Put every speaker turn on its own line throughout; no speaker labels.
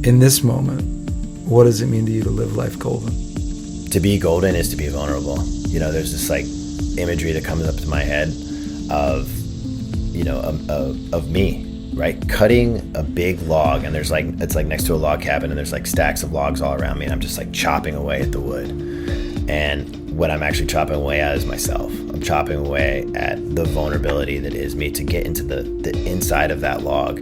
in this moment, what does it mean to you to live life golden?
To be golden is to be vulnerable. There's this like imagery that comes up to my head of, of me, right? Cutting a big log, and it's like next to a log cabin, and there's like stacks of logs all around me, and I'm just like chopping away at the wood. And what I'm actually chopping away at is myself. I'm chopping away at the vulnerability that is me, to get into the inside of that log,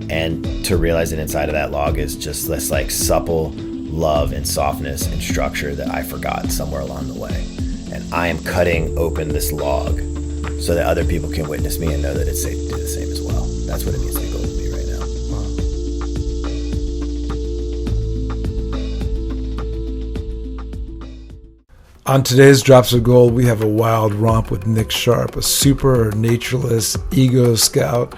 and to realize that inside of that log is just this like supple love and softness and structure that I forgot somewhere along the way. And I am cutting open this log so that other people can witness me and know that it's safe to do the same as well. That's what it means to be golden to me right
now. On today's Drops of Gold, we have a wild romp with Nick Sharp, a super naturalist, ego scout,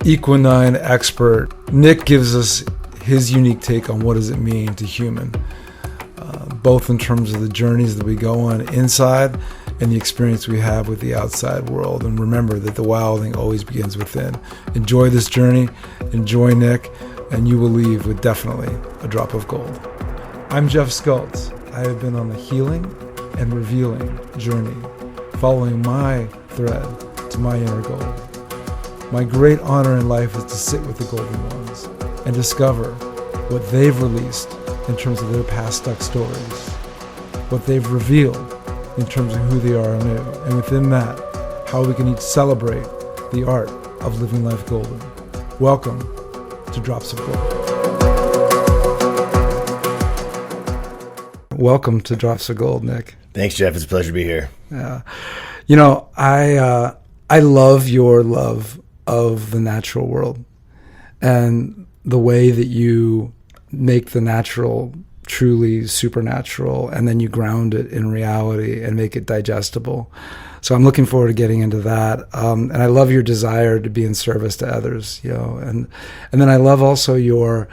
equine expert. Nick gives us his unique take on what does it mean to human, both in terms of the journeys that we go on inside and the experience we have with the outside world. And remember that the wilding always begins within. Enjoy this journey, enjoy Nick, and you will leave with definitely a drop of gold. I'm Jeff Skultz. I have been on a healing and revealing journey, following my thread to my inner gold. My great honor in life is to sit with the golden ones and discover what they've released in terms of their past stuck stories, what they've revealed in terms of who they are anew, and within that, how we can each celebrate the art of living life golden. Welcome to Drops of Gold. Welcome to Drops of Gold, Nick.
Thanks, Jeff. It's a pleasure to be here.
Yeah. I love your love of the natural world and the way that you make the natural truly supernatural, and then you ground it in reality and make it digestible. So I'm looking forward to getting into that. And I love your desire to be in service to others, and then I love also your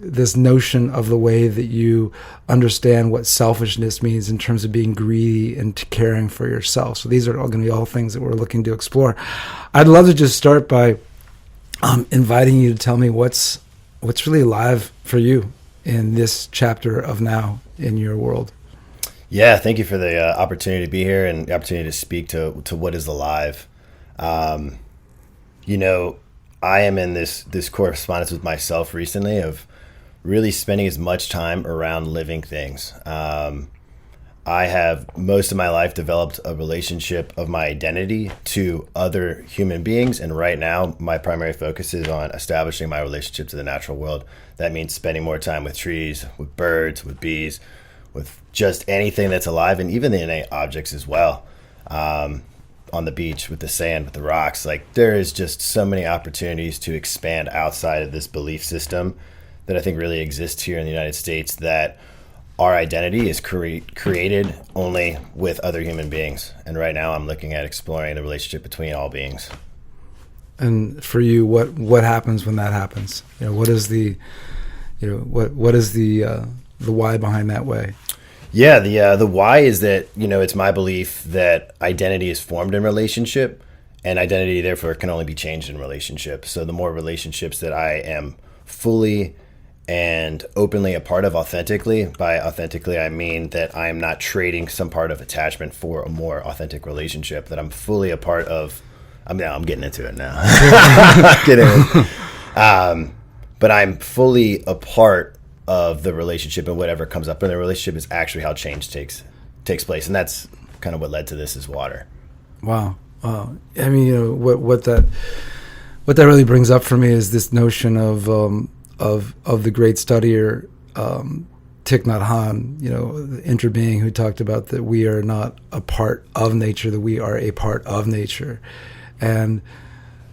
this notion of the way that you understand what selfishness means in terms of being greedy and caring for yourself. So these are all going to be all things that we're looking to explore. I'd love to just start by inviting you to tell me what's really alive for you in this chapter of now in your world.
Yeah, thank you for the opportunity to be here and the opportunity to speak to what is alive. I am in this correspondence with myself recently of really spending as much time around living things. I have most of my life developed a relationship of my identity to other human beings. And right now, my primary focus is on establishing my relationship to the natural world. That means spending more time with trees, with birds, with bees, with just anything that's alive, and even the innate objects as well. On the beach, with the sand, with the rocks. Like, there is just so many opportunities to expand outside of this belief system that I think really exists here in the United States, that our identity is created only with other human beings. And right now I'm looking at exploring the relationship between all beings.
And for you, what happens when that happens? What is the why behind that way?
Yeah, the why is that, it's my belief that identity is formed in relationship, and identity therefore can only be changed in relationship. So the more relationships that I am fully and openly a part of authentically, by authentically I mean that I am not trading some part of attachment for a more authentic relationship, that I'm fully a part of. I'm getting into it now. But I'm fully a part of the relationship, and whatever comes up in the relationship is actually how change takes place. And that's kind of what led to this is water.
Wow. I mean, what that really brings up for me is this notion of the great studier Thich Nhat Hanh, the interbeing, who talked about that we are not a part of nature, that we are a part of nature. And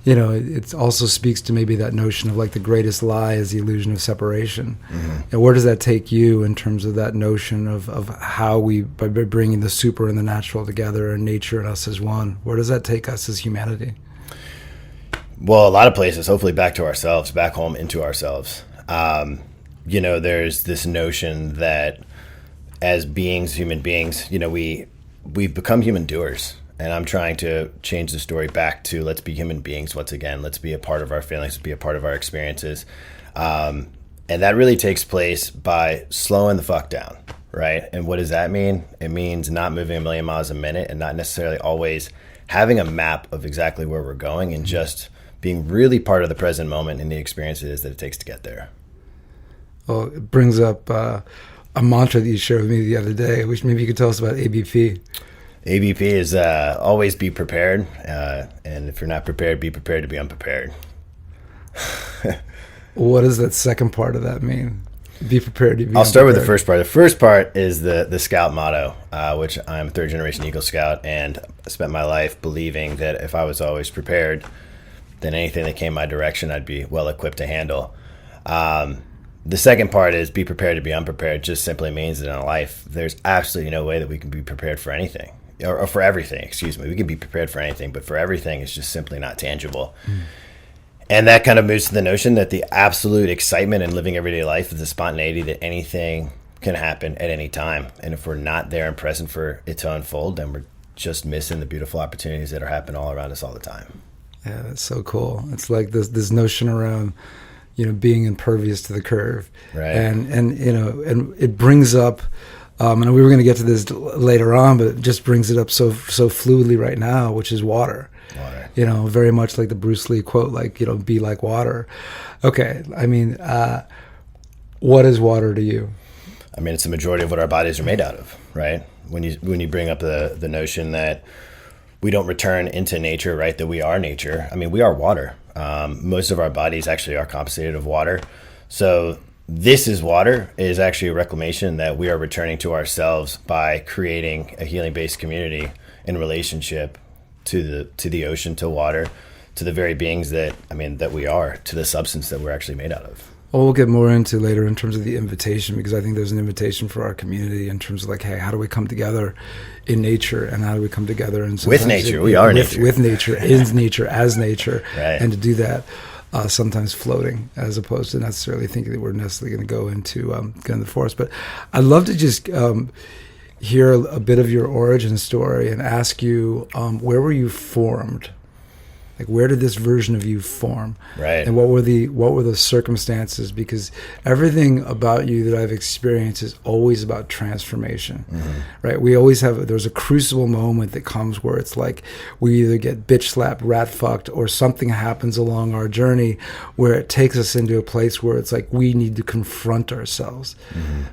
it also speaks to maybe that notion of like the greatest lie is the illusion of separation. Mm-hmm. And where does that take you in terms of that notion of how we, by bringing the super and the natural together and nature and us as one, where does that take us as humanity?
Well, a lot of places, hopefully back to ourselves, back home into ourselves. There's this notion that as beings, human beings, we've become human doers. And I'm trying to change the story back to let's be human beings once again. Let's be a part of our feelings, be a part of our experiences. And that really takes place by slowing the fuck down, right? And what does that mean? It means not moving a million miles a minute and not necessarily always having a map of exactly where we're going, and just being really part of the present moment and the experiences that it takes to get there.
Well, it brings up a mantra that you shared with me the other day, which maybe you could tell us about ABP.
ABP is always be prepared. And if you're not prepared, be prepared to be unprepared.
What does that second part of that mean? Be prepared to be
I'll start with the first part. The first part is the Scout motto, which I'm a third generation Eagle Scout, and I spent my life believing that if I was always prepared, then anything that came my direction, I'd be well equipped to handle. The second part is be prepared to be unprepared. Just simply means that in life, there's absolutely no way that we can be prepared for anything, or for everything, excuse me. We can be prepared for anything, but for everything, it's just simply not tangible. And that kind of moves to the notion that the absolute excitement in living everyday life is the spontaneity that anything can happen at any time. And if we're not there and present for it to unfold, then we're just missing the beautiful opportunities that are happening all around us all the time.
Yeah, that's so cool. It's like this notion around, being impervious to the curve.
Right.
And and it brings up, and we were going to get to this later on, but it just brings it up so fluidly right now, which is water.
Water.
Very much like the Bruce Lee quote, like, be like water. Okay. I mean, what is water to you?
I mean, it's the majority of what our bodies are made out of, right? When you bring up the notion that we don't return into nature, right? That we are nature. I mean, we are water. Most of our bodies actually are composited of water. So this is water is actually a reclamation that we are returning to ourselves by creating a healing-based community in relationship to the ocean, to water, to the very beings that we are, to the substance that we're actually made out of.
Well, we'll get more into later in terms of the invitation, because I think there's an invitation for our community in terms of like, hey, how do we come together in nature, and how do we come together
with nature? We are nature.
With nature, in nature, as nature,
right.
And to do that, sometimes floating, as opposed to necessarily thinking that we're necessarily going to go into the forest. But I'd love to just hear a bit of your origin story and ask you, where were you formed? Like, where did this version of you form?
Right.
And what were the circumstances? Because everything about you that I've experienced is always about transformation, right? We always there's a crucible moment that comes where it's like we either get bitch slapped, rat fucked, or something happens along our journey where it takes us into a place where it's like we need to confront ourselves,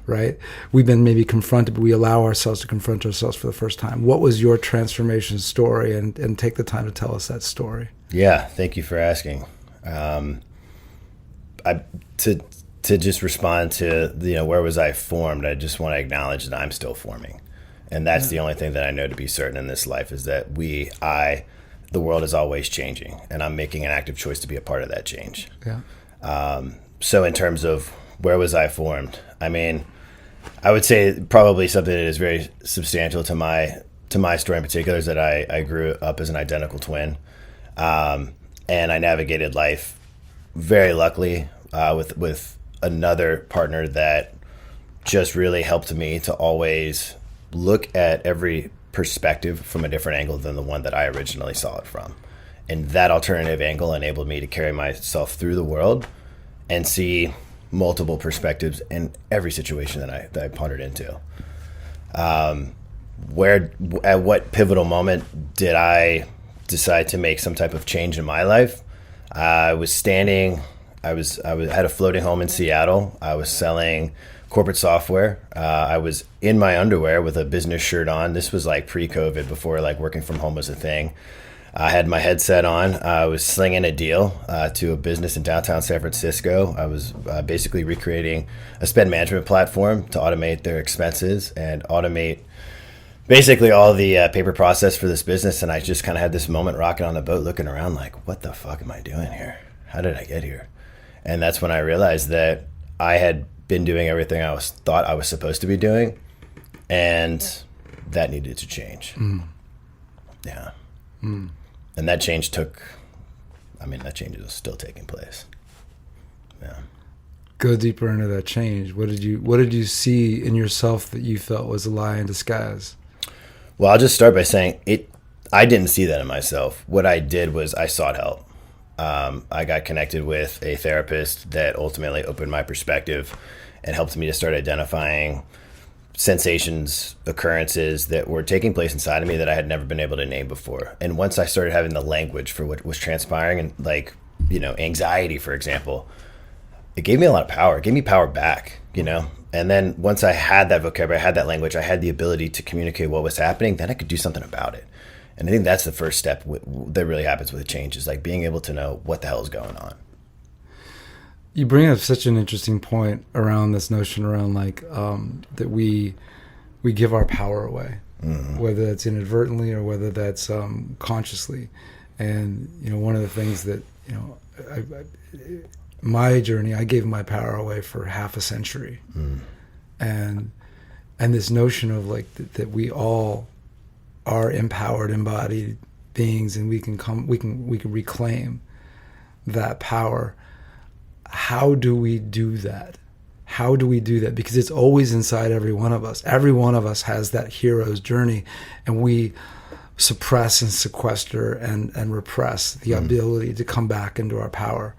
right? We've been maybe confronted, but we allow ourselves to confront ourselves for the first time. What was your transformation story? And take the time to tell us that story.
Yeah, thank you for asking. To just respond to where was I formed, I just want to acknowledge that I'm still forming, and that's the only thing that I know to be certain in this life is that the world is always changing, and I'm making an active choice to be a part of that change.
Yeah.
So in terms of where was I formed, I mean, I would say probably something that is very substantial to my story in particular is that I grew up as an identical twin. And I navigated life very luckily with another partner that just really helped me to always look at every perspective from a different angle than the one that I originally saw it from. And that alternative angle enabled me to carry myself through the world and see multiple perspectives in every situation that I pondered into. At what pivotal moment did I decide to make some type of change in my life? I had a floating home in Seattle. I was selling corporate software. I was in my underwear with a business shirt on. This was like pre-COVID, before like working from home was a thing. I had my headset on. I was slinging a deal to a business in downtown San Francisco. I was basically recreating a spend management platform to automate their expenses and automate basically all the paper process for this business. And I just kind of had this moment rocking on the boat, looking around like, what the fuck am I doing here? How did I get here? And that's when I realized that I had been doing everything I thought I was supposed to be doing, and that needed to change. Yeah. And that change that change is still taking place. Yeah.
Go deeper into that change. What did you see in yourself that you felt was a lie in disguise?
Well, I'll just start by saying I didn't see that in myself. What I did was I sought help. I got connected with a therapist that ultimately opened my perspective and helped me to start identifying sensations, occurrences that were taking place inside of me that I had never been able to name before. And once I started having the language for what was transpiring, and like, anxiety, for example, it gave me a lot of power. It gave me power back, And then once I had that vocabulary, I had that language, I had the ability to communicate what was happening, then I could do something about it. And I think that's the first step that really happens with a change, is like being able to know what the hell is going on.
You bring up such an interesting point around this notion around like that we give our power away, whether that's inadvertently or whether that's consciously. And one of the things that my journey, I gave my power away for half a century, and this notion of like that we all are empowered, embodied beings, and we can reclaim that power. How do we do that? How do we do that? Because it's always inside every one of us. Every one of us has that hero's journey, and we suppress and sequester and repress the ability to come back into our power.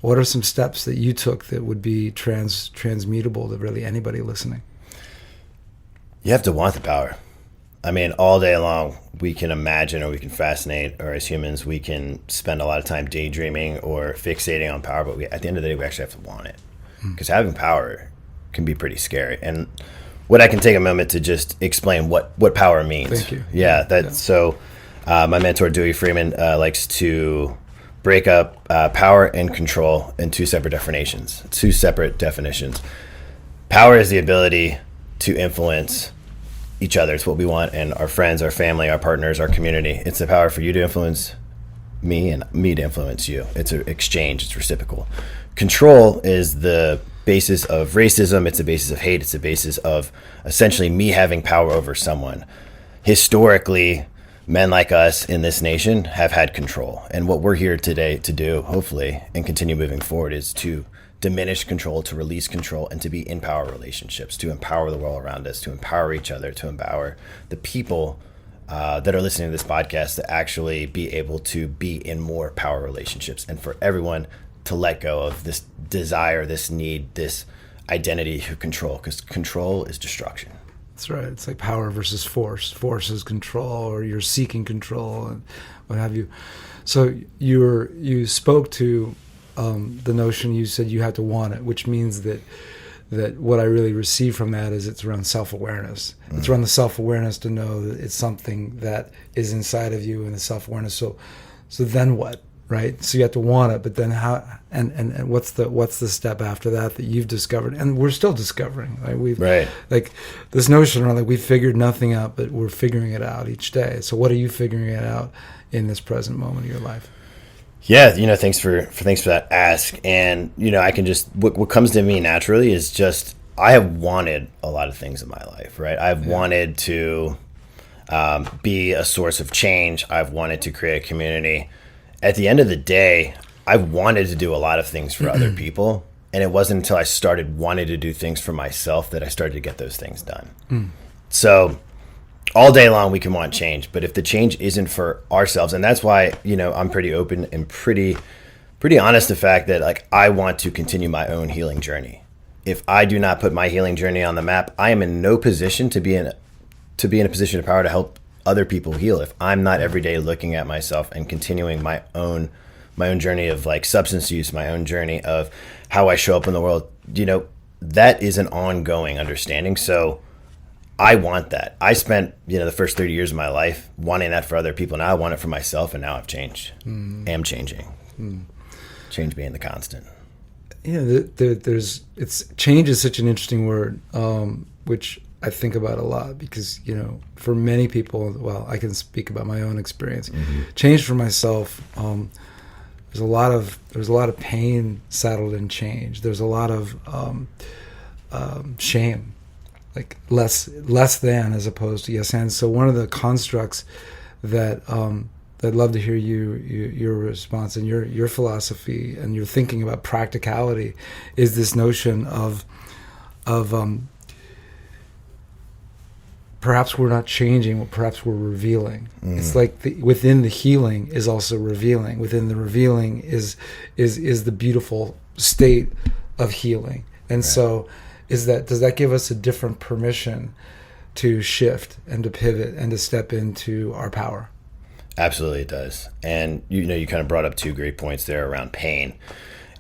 What are some steps that you took that would be transmutable to really anybody listening?
You have to want the power. I mean, all day long, we can imagine, or we can fascinate, or as humans, we can spend a lot of time daydreaming or fixating on power, but at the end of the day, we actually have to want it. Because having power can be pretty scary. And what I can take a moment to just explain what power means.
Thank you.
So my mentor, Dewey Freeman, likes to break up power and control in two separate definitions. Power is the ability to influence each other. It's what we want, and our friends, our family, our partners, our community. It's the power for you to influence me and me to influence you. It's an exchange. It's reciprocal. Control is the basis of racism. It's the basis of hate. It's the basis of essentially me having power over someone. Historically, men like us in this nation have had control. And what we're here today to do, hopefully, and continue moving forward, is to diminish control, to release control, and to be in power relationships, to empower the world around us, to empower each other, to empower the people that are listening to this podcast, to actually be able to be in more power relationships, and for everyone to let go of this desire, this need, this identity of control, because control is destruction.
That's right. It's like power versus force. Force is control, or you're seeking control, and what have you. So you spoke to the notion, you said you had to want it, which means that what I really receive from that is it's around self-awareness. It's around the self-awareness to know that it's something that is inside of you, and the self-awareness. So then what, right? So you have to want it, but then how? And what's the step after that you've discovered, and we're still discovering, right? Like this notion around like we figured nothing out, but we're figuring it out each day. So what are you figuring it out in this present moment of your life?
Yeah, thanks for that ask. And I can just what comes to me naturally is just I have wanted a lot of things in my life, right? I've wanted to be a source of change. I've wanted to create a community. At the end of the day, I've wanted to do a lot of things for other people, and it wasn't until I started wanting to do things for myself that I started to get those things done. So all day long we can want change, but if the change isn't for ourselves, and that's why I'm pretty open and pretty honest the fact that like I want to continue my own healing journey. If I do not put my healing journey on the map, I am in no position to be in a position of power to help other people heal. If I'm not every day looking at myself and continuing my own journey of like substance use, my own journey of how I show up in the world, that is an ongoing understanding. So I want that. I spent, the first 30 years of my life wanting that for other people. Now I want it for myself, and now I've changed. Am changing. Change being the constant.
Change is such an interesting word, which I think about a lot because, for many people, well, I can speak about my own experience. Change for myself, there's a lot of pain saddled in change. There's a lot of shame. Like less than as opposed to yes and. So one of the constructs that I'd love to hear your response and your philosophy and your thinking about practicality is this notion of perhaps we're not changing, but perhaps we're revealing. It's like within the healing is also revealing. Within the revealing is the beautiful state of healing. And so does that give us a different permission to shift and to pivot and to step into our power?
Absolutely it does. And you kind of brought up two great points there around pain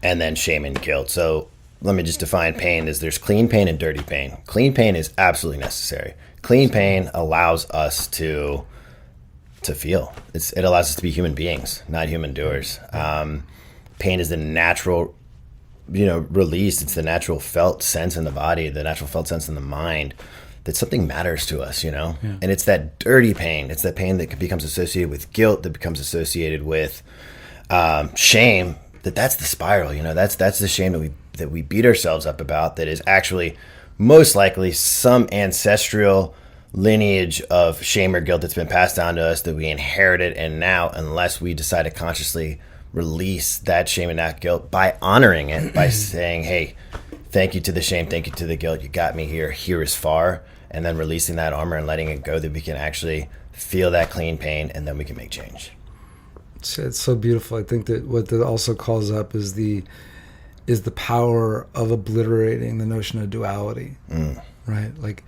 and then shame and guilt. So let me just define pain as there's clean pain and dirty pain. Clean pain is absolutely necessary. Clean pain allows us to feel. It allows us to be human beings, not human doers. Pain is the natural, release. It's the natural felt sense in the body, the natural felt sense in the mind that something matters to us, And it's that dirty pain. It's that pain that becomes associated with guilt, that becomes associated with shame. That's the spiral, That's the shame that we beat ourselves up about. That is actually most likely some ancestral lineage of shame or guilt that's been passed down to us that we inherited, and now, unless we decide to consciously release that shame and that guilt by honoring it, by saying, hey, thank you to the shame, thank you to the guilt, you got me here is far, and then releasing that armor and letting it go, that we can actually feel that clean pain, and then we can make change.
It's so beautiful. I think that what that also calls up is the power of obliterating the notion of duality, right? Like,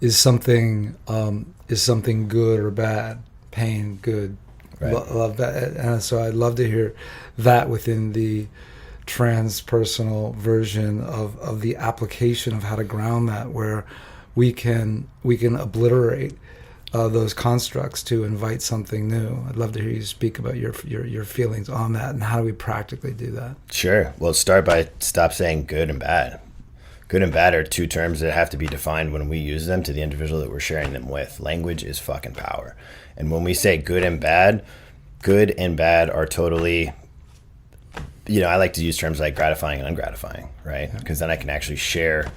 is something good or bad? Pain, good, right. Love that. And so I'd love to hear that within the transpersonal version of the application of how to ground that, where we can obliterate those constructs to invite something new. I'd love to hear you speak about your feelings on that, and how do we practically do that? Sure.
Well, start by stop saying good and bad. Good and bad are two terms that have to be defined when we use them to the individual that we're sharing them with. Language is fucking power. And when we say good and bad are totally, I like to use terms like gratifying and ungratifying, right? Because then I can actually share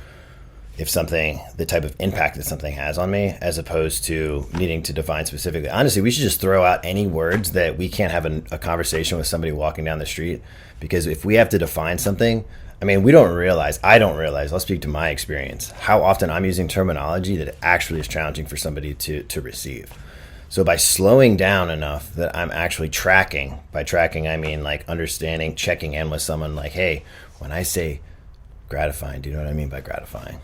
the type of impact that something has on me, as opposed to needing to define specifically. Honestly, we should just throw out any words that we can't have a conversation with somebody walking down the street, because if we have to define something, I don't realize, I'll speak to my experience, how often I'm using terminology that actually is challenging for somebody to receive. So by slowing down enough that I'm actually tracking, by tracking I mean like understanding, checking in with someone like, hey, when I say gratifying, do you know what I mean by gratifying?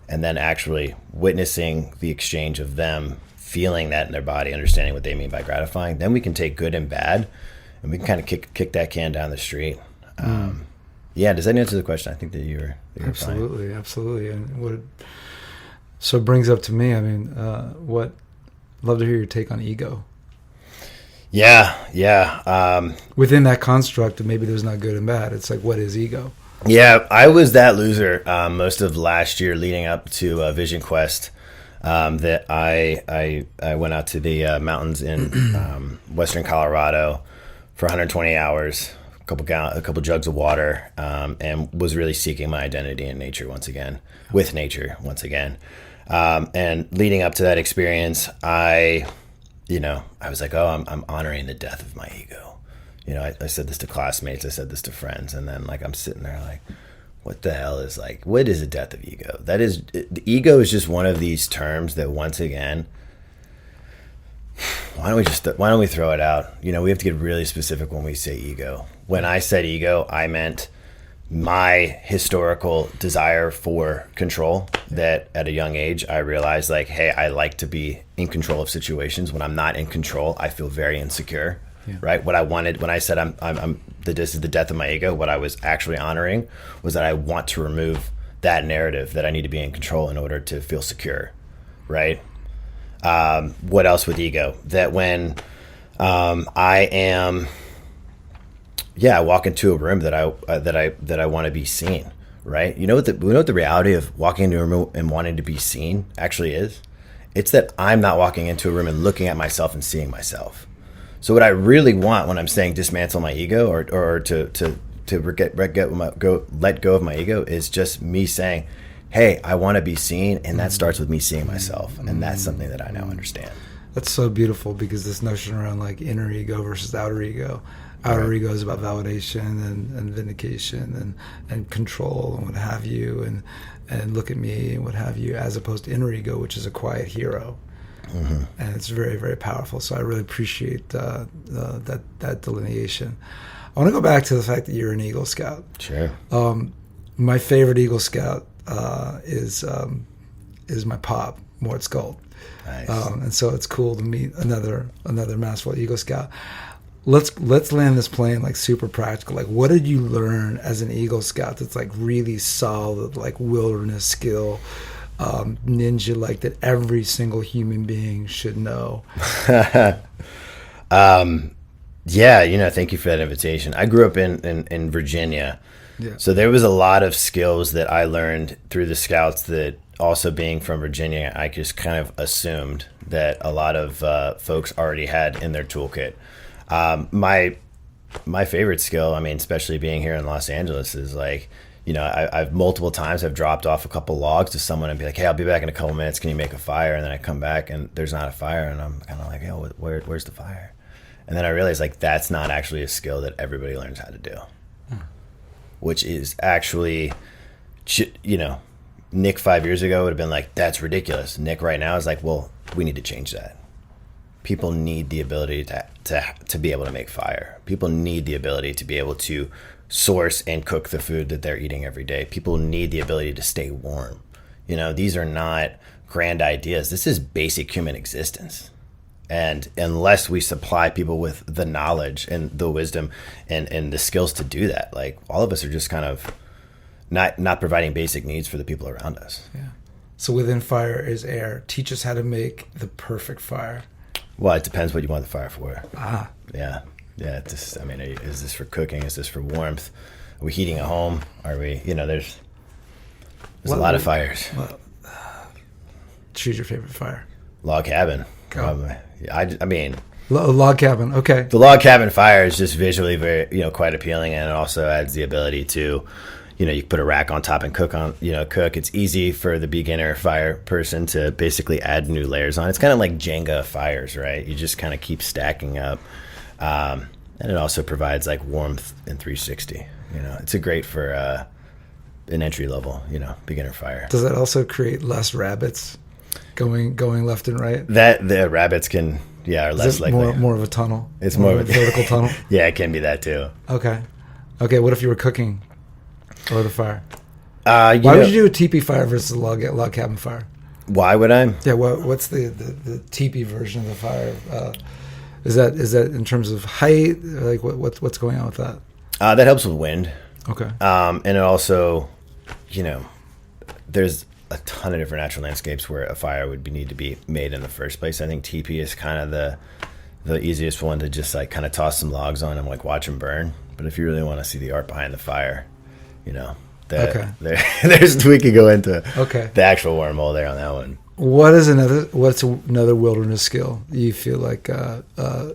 And then actually witnessing the exchange of them feeling that in their body, understanding what they mean by gratifying, then we can take good and bad, and we can kind of kick that can down the street. Does that answer the question? I think that you were
absolutely
fine.
Absolutely. And what so brings up to me, love to hear your take on ego.
Yeah.
Within that construct of maybe there's not good and bad, it's like, what is ego?
Yeah, I was that loser most of last year leading up to Vision Quest. That I went out to the mountains in western Colorado for 120 hours, a couple jugs of water, and was really seeking my identity in nature once again, with nature once again. And leading up to that experience, I was like, I'm honoring the death of my ego. I said this to classmates, I said this to friends, and then I'm sitting there like, what the hell is what is the death of ego? The ego is just one of these terms that, once again, why don't we throw it out? We have to get really specific when we say ego. When I said ego, I meant my historical desire for control, that at a young age I realized hey, I like to be in control of situations. When I'm not in control, I feel very insecure. Yeah. Right. What I wanted when I said this is the death of my ego, what I was actually honoring was that I want to remove that narrative that I need to be in control in order to feel secure. Right. What else with ego? That when I walk into a room that I want to be seen. Right. We know what the reality of walking into a room and wanting to be seen actually is? It's that I'm not walking into a room and looking at myself and seeing myself. So what I really want when I'm saying dismantle my ego or to let go of my ego is just me saying, hey, I want to be seen, and that starts with me seeing myself, and that's something that I now understand.
That's so beautiful, because this notion around inner ego versus outer ego, Outer ego is about validation and vindication and control and what have you, and look at me and what have you, as opposed to inner ego, which is a quiet hero. And it's very, very powerful. So I really appreciate that delineation. I want to go back to the fact that you're an Eagle Scout.
Sure.
My favorite Eagle Scout is my pop, Mort Skold.
Nice.
And so it's cool to meet another masterful Eagle Scout. Let's land this plane like super practical. Like, what did you learn as an Eagle Scout that's like really solid, like wilderness skill, ninja, like that every single human being should know?
Yeah, thank you for that invitation. I grew up in Virginia.
Yeah.
So there was a lot of skills that I learned through the Scouts that, also being from Virginia, I just kind of assumed that a lot of folks already had in their toolkit. My favorite skill, I mean, especially being here in Los Angeles, is like, I've multiple times I've dropped off a couple logs to someone and be like, hey, I'll be back in a couple minutes. Can you make a fire? And then I come back and there's not a fire. And I'm kind of like, yo, where's the fire? And then I realized, like, that's not actually a skill that everybody learns how to do, which is actually, Nick 5 years ago would have been like, that's ridiculous. Nick right now is like, well, we need to change that. People need the ability to be able to make fire. People need the ability to be able to source and cook the food that they're eating every day. People need the ability to stay warm. These are not grand ideas. This is basic human existence. And unless we supply people with the knowledge and the wisdom and the skills to do that, like, all of us are just kind of not providing basic needs for the people around us.
Yeah. So within fire is air. Teach us how to make the perfect fire.
Well, it depends what you want the fire for.
Yeah.
Yeah. Is this for cooking? Is this for warmth? Are we heating a home? Are we, there's a lot of fires.
Choose your favorite fire.
Log cabin.
Go.
Log
cabin. Okay.
The log cabin fire is just visually very, quite appealing, and it also adds the ability to, you can put a rack on top and cook. It's easy for the beginner fire person to basically add new layers on. It's kind of like Jenga fires, right? You just kind of keep stacking up. And it also provides like warmth in 360. It's a great for an entry level, beginner fire.
Does that also create less rabbits going left and right?
That the rabbits are less likely.
More of a tunnel.
It's more of a
vertical tunnel.
Yeah, it can be that too.
Okay. What if you were cooking over the fire?
Why
would you do a teepee fire versus a log cabin fire?
Why would I?
Yeah. What's the teepee version of the fire? Is that in terms of height? Like what's going on with that?
That helps with wind.
Okay.
And it also, there's a ton of different natural landscapes where a fire would need to be made in the first place. I think teepee is kind of the easiest one to just like kind of toss some logs on and like watch them burn. But if you really want to see the art behind the fire, we could go into the actual wormhole there on that one.
What's another wilderness skill you feel like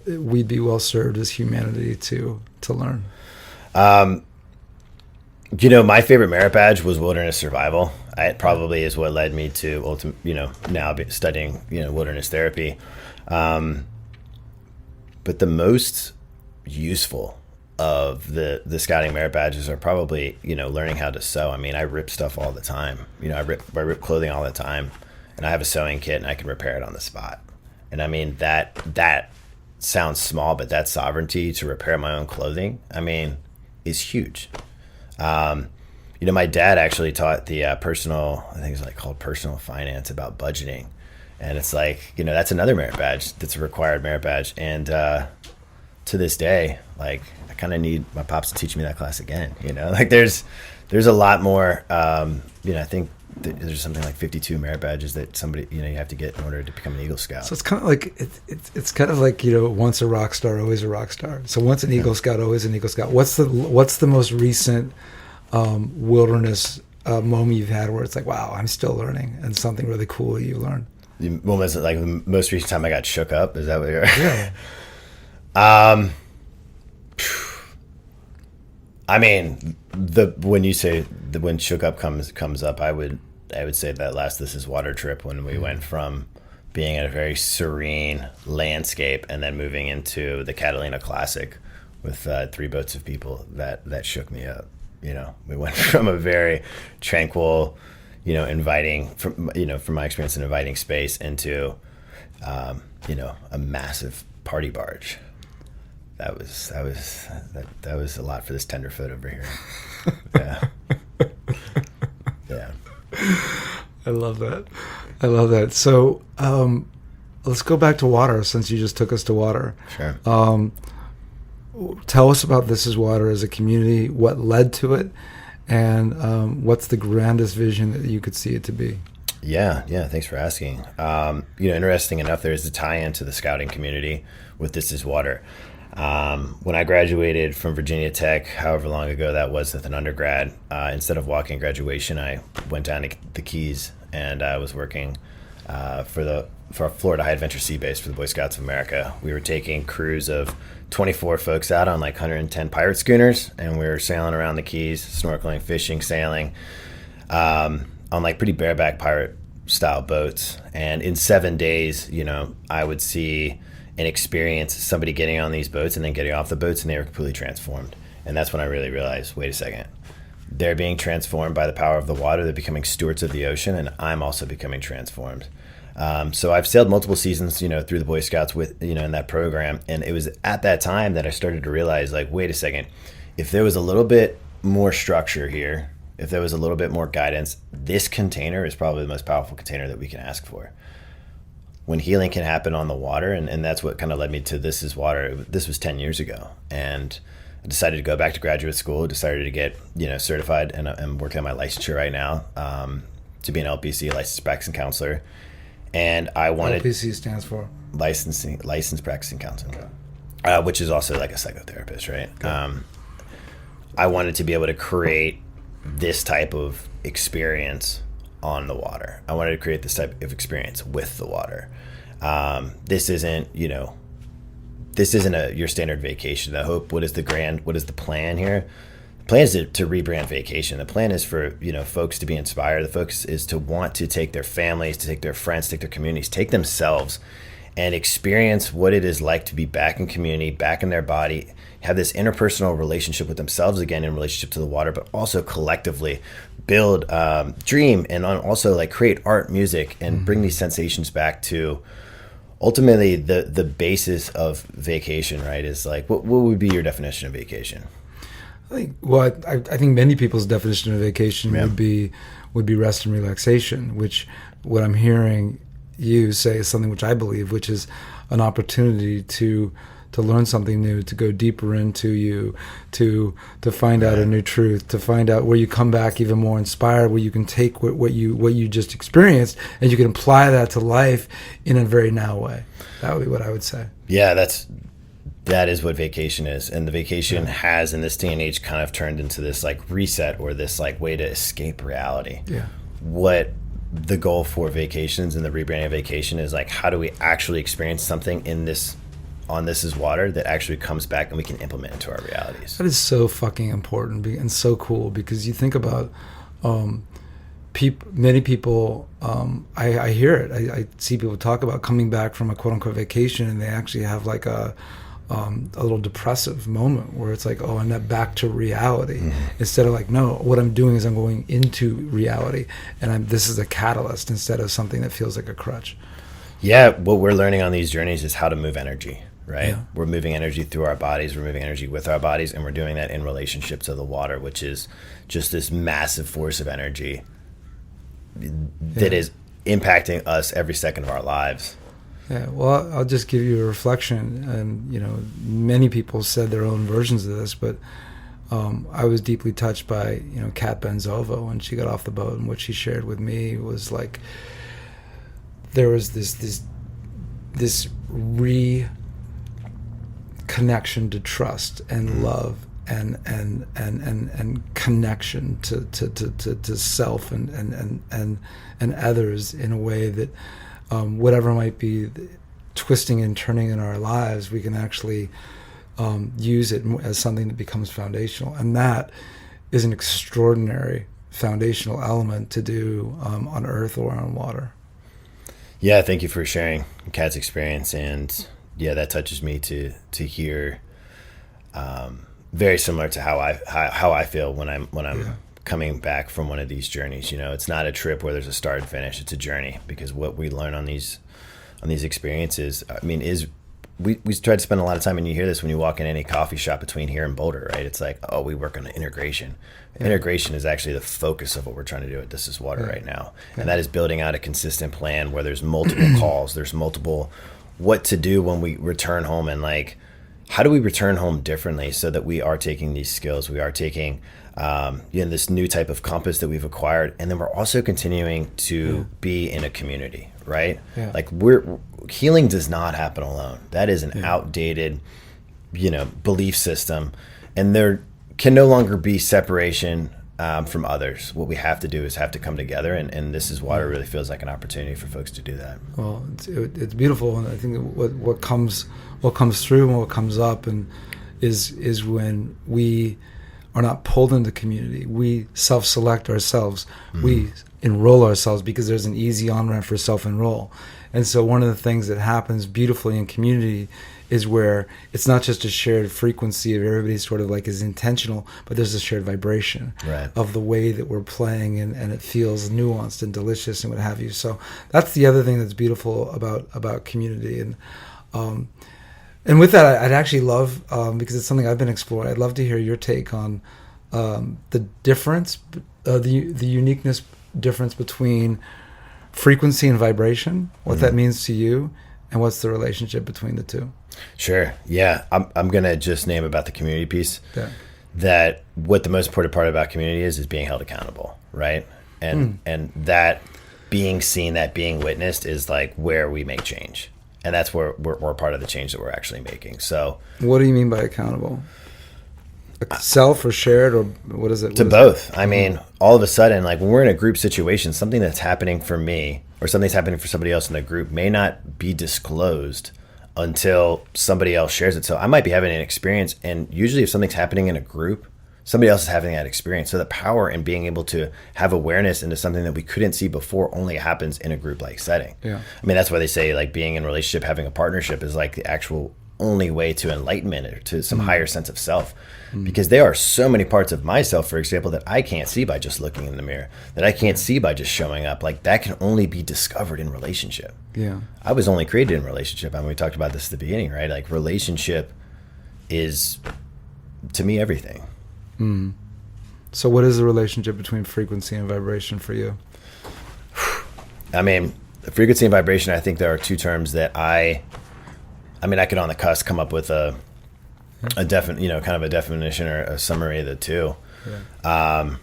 we'd be well served as humanity to learn?
My favorite merit badge was wilderness survival. It probably is what led me to now studying wilderness therapy. But the most useful of the scouting merit badges are probably learning how to sew. I mean, I rip stuff all the time. I rip clothing all the time, and I have a sewing kit and I can repair it on the spot. And I mean that sounds small, but that sovereignty to repair my own clothing, is huge. My dad actually taught the I think it's like called personal finance, about budgeting. And it's like, that's another merit badge. That's a required merit badge. And to this day, like, I kind of need my pops to teach me that class again. Like there's a lot more, I think there's something like 52 merit badges that somebody, you have to get in order to become an Eagle Scout.
So it's kind of like, it's kind of like, once a rock star, always a rock star. So once an Eagle Scout, always an Eagle Scout. What's the most recent wilderness moment you've had where it's like, wow, I'm still learning, and something really cool you learned?
When was it, like the most recent time I got shook up? Is that what you're?
Yeah.
When you say when shook up comes up, I would say that last This Is Water trip, when we went from being at a very serene landscape and then moving into the Catalina Classic, with 3 boats of people that shook me up. We went from a very tranquil, inviting, from my experience, an inviting space into, a massive party barge. That was a lot for this tenderfoot over here. Yeah. Yeah.
I love that. So let's go back to water, since you just took us to water.
Sure.
Tell us about This Is Water as a community, what led to it, and what's the grandest vision that you could see it to be?
Yeah. Thanks for asking. Interesting enough, there's a tie-in to the scouting community with This Is Water. When I graduated from Virginia Tech, however long ago that was, with an undergrad, instead of walking graduation, I went down to the Keys, and I was working for Florida High Adventure Sea Base for the Boy Scouts of America. We were taking crews of 24 folks out on like 110 pirate schooners, and we were sailing around the Keys, snorkeling, fishing, sailing, on like pretty bareback pirate style boats. And in 7 days, I would see and experience somebody getting on these boats and then getting off the boats, and they were completely transformed. And that's when I really realized, wait a second, they're being transformed by the power of the water. They're becoming stewards of the ocean, and I'm also becoming transformed. So I've sailed multiple seasons, through the Boy Scouts with, in that program. And it was at that time that I started to realize, like, wait a second, if there was a little bit more structure here, if there was a little bit more guidance, this container is probably the most powerful container that we can ask for. When healing can happen on the water, and that's what kind of led me to This Is Water. This was 10 years ago. And I decided to go back to graduate school, decided to get, certified, and I'm working on my licensure right now, to be an LPC, licensed practicing counselor. And I wanted...
LPC stands for?
Licensed practicing counselor,
okay.
Which is also like a psychotherapist, right?
Okay.
I wanted to be able to create this type of experience on the water. I wanted to create this type of experience with the water. This isn't your standard vacation. The hope, what is the plan here? The plan is to rebrand vacation. The plan is for, folks to be inspired. The focus is to want to take their families, to take their friends, take their communities, take themselves, and experience what it is like to be back in community, back in their body, have this interpersonal relationship with themselves again, in relationship to the water, but also collectively build, dream, and also like create art, music, and bring these sensations back to ultimately the basis of vacation, right? Is like, what would be your definition of vacation?
I think many people's definition of vacation would be rest and relaxation, which what I'm hearing you say is something which I believe, which is an opportunity to learn something new, to go deeper into you, to find out a new truth, to find out where you come back even more inspired, where you can take what you just experienced and you can apply that to life in a very now way. That would be what I would say.
Yeah, that is what vacation is. And the vacation has, in this day and age, kind of turned into this like reset, or this like way to escape reality.
Yeah.
What the goal for vacations and the rebranding of vacation is, like, how do we actually experience something on This Is Water that actually comes back and we can implement into our realities.
That is so fucking important and so cool, because you think about many people, I hear it. I see people talk about coming back from a quote unquote vacation, and they actually have like a little depressive moment where it's like, oh, I'm not back to reality. Mm-hmm. Instead of like, no, what I'm doing is I'm going into reality, and this is a catalyst instead of something that feels like a crutch.
Yeah, what we're learning on these journeys is how to move energy. Right?
Yeah.
We're moving energy through our bodies, we're moving energy with our bodies, and we're doing that in relationship to the water, which is just this massive force of energy that is impacting us every second of our lives.
Yeah, well, I'll just give you a reflection. And, many people said their own versions of this, but I was deeply touched by, Kat Benzova when she got off the boat, and what she shared with me was like, there was this connection to trust and love and connection to self and others in a way that whatever might be twisting and turning in our lives, we can actually use it as something that becomes foundational. And that is an extraordinary foundational element to do on earth or on water.
Yeah, thank you for sharing Kat's experience. And yeah, that touches me to hear Very similar to how I feel when I'm coming back from one of these journeys. It's not a trip where there's a start and finish. It's a journey, because what we learn on these experiences, we try to spend a lot of time, and you hear this when you walk in any coffee shop between here and Boulder, right? It's like, oh, we work on integration. Integration is actually the focus of what we're trying to do at This Is Water right now. And that is building out a consistent plan where there's multiple calls, there's multiple what to do when we return home, and like, how do we return home differently so that we are taking these skills, we are taking this new type of compass that we've acquired, and then we're also continuing to be in a community, right? Like, healing does not happen alone. That is an outdated, belief system, and there can no longer be separation from others. What we have to do is have to come together, and This Is Water really feels like an opportunity for folks to do that.
Well, it's beautiful, and I think what comes through and what comes up and is when we are not pulled into community. We self-select ourselves. We enroll ourselves because there's an easy on-ramp for self-enroll. And so one of the things that happens beautifully in community is where it's not just a shared frequency of everybody sort of like is intentional, but there's a shared vibration of the way that we're playing, and it feels nuanced and delicious and what have you. So that's the other thing that's beautiful about community. And with that, I'd actually love, because it's something I've been exploring, I'd love to hear your take on the difference, the uniqueness difference between frequency and vibration, what that means to you, and what's the relationship between the two.
Sure. Yeah. I'm going to just name about the community piece. That what the most important part about community is being held accountable, right? And that being seen, that being witnessed is like where we make change. And that's where we're part of the change that we're actually making. So
what do you mean by accountable? Self or shared, or what is it?
To both. I mean, all of a sudden, like when we're in a group situation, something that's happening for me or something's happening for somebody else in the group may not be disclosed until somebody else shares it. So I might be having an experience, and usually if something's happening in a group, somebody else is having that experience. So the power in being able to have awareness into something that we couldn't see before only happens in a group-like setting. I mean, that's why they say like being in a relationship, having a partnership is like the actual only way to enlightenment or to some higher sense of self. Because there are so many parts of myself, for example, that I can't see by just looking in the mirror, that I can't see by just showing up. Like that can only be discovered in relationship. I was only created in relationship. I mean, we talked about this at the beginning, right? Like relationship is, to me, everything.
So what is the relationship between frequency and vibration for you?
I mean, frequency and vibration, I think there are two terms that I could on the cusp come up with a definite, kind of a definition or a summary of the two. I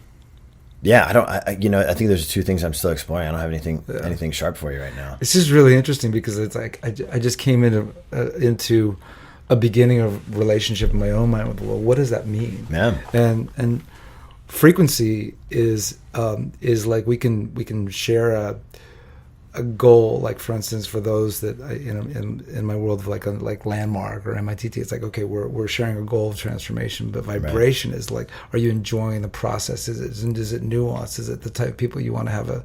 think there's two things I'm still exploring. I don't have anything sharp for you right now.
This is really interesting because it's like I just came into a beginning of relationship in my own mind with, well, what does that mean? And frequency is like we can share a goal, like for instance, for those that in my world of like Landmark or MITT, it's like, okay, we're sharing a goal of transformation, but vibration is like, are you enjoying the process? Is it nuanced? Is it the type of people you want to have a